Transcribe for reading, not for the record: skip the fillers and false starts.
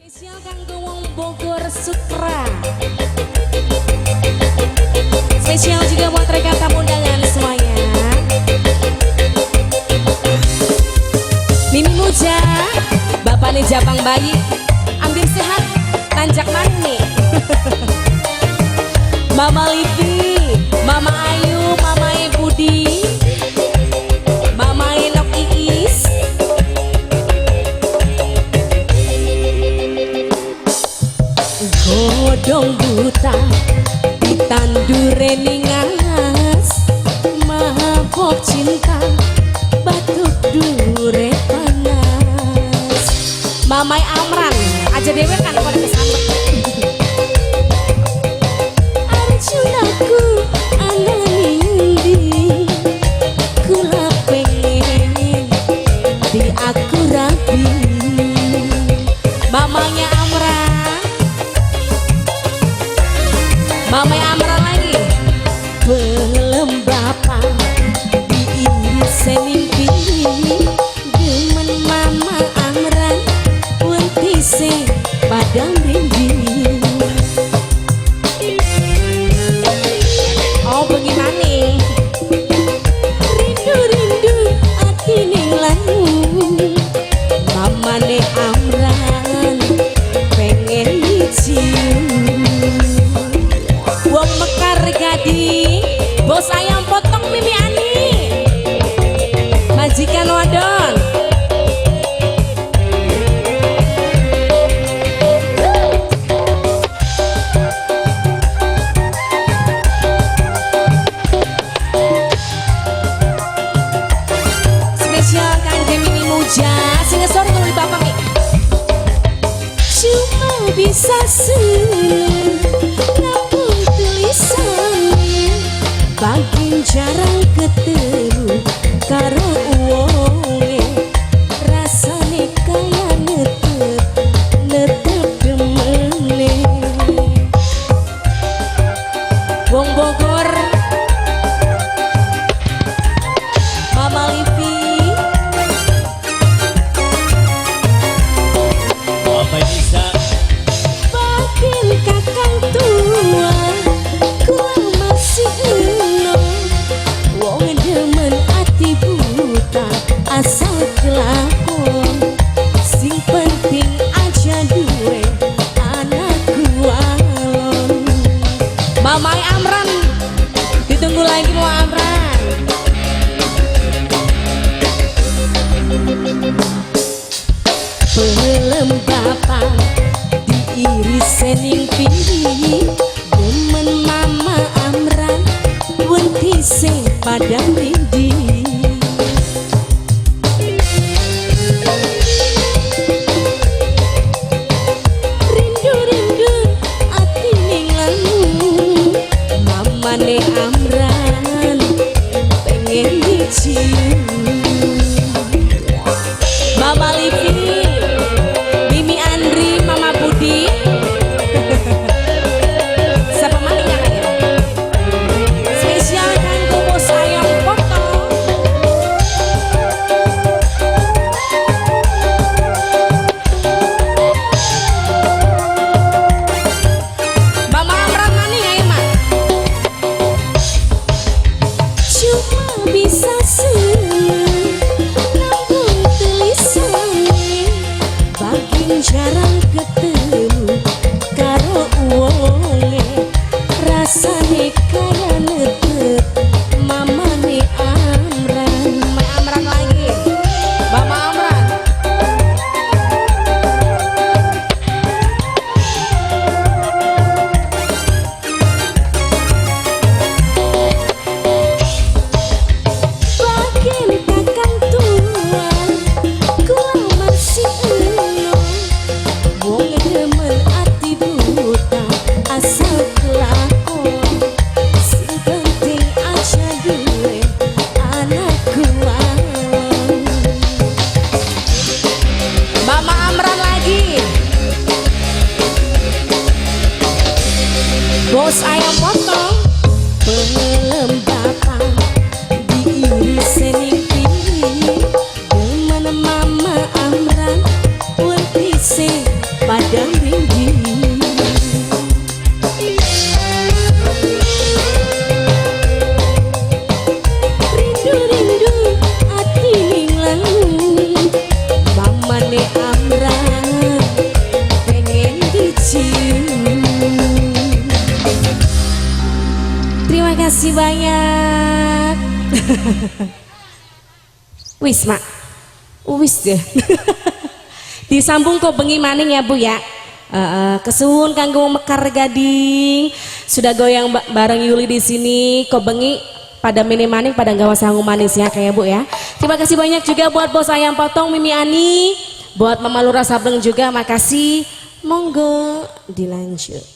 Spesial kanggo wong Bogor Sutra. Spesial juga buat rekan tamu undangan semuanya. Mimi Muja, Bapak nih Jabang Bayi, ambil sehat, tanjak mani. Mama Livi, Mama Ayu, Mama Budi, Mama Enok Iis. Godong buta ditandure ningas, mabok cinta batuk dure panas. Mamai Amran aja dewe kan pada kesambet. Arjunaku anani kula pengen di aku rapi. Mamanya Amran, Mamai Amran lagi. Belum bapak diiris senimpi, gemen Mama Amran wentise padang rindu. Oh bagaimana? Rindu-rindu hati ning lalu, Mamane Amran pengen dicium. Wong Mekar Gading, bos ayam potong Mimi Ani, majikan wadon. Spesial kangge Mimi Muja, sing ngesor kalau di bapak Mi. Cuma bisa namun tulisannya bagian jarang ketemu karo uwonge, rasane kaya netep demene. Wong Bogor, Mama Livi, Apa bisa bagian kakang tua, kula masih enom. Wong demen ati buta asal kelakon, sing penting aja duwe anak kualon. Mamai Amran ditunggu lagi mau Amran. Belum bapak diiris sening piri, gemen Mama Amran wentise padang rindu. Rindu-rindu hati ning lalu, Mamane Amran pengen dicium. Mama Livi, Mimi Andri, Mama Budi. Siapa maling ya kayaknya? Spesial kanggo bos ayam potong. Mama Amran maning ya Mak. Cuma bisa namun tulisannya bagian jarang ketemu karo uwonge, rasane kaya netep Mamane Amran. Mamai Amran lagi, Mama Amran. Bagian kakang tua, kula masih enom. Wong demen ati buta asal kelakon, Wis mak, wis deh. Disambung kok bengi maning ya bu ya. Kesuwun kanggo Mekar Gading sudah goyang bareng Yuli di sini. Kok bengi pada mini maning pada gawa sangu manis ya kayak bu ya. Terima kasih banyak juga buat bos ayam potong Mimi Ani, buat Mama Lura Sableng juga makasih. Monggo dilanjut.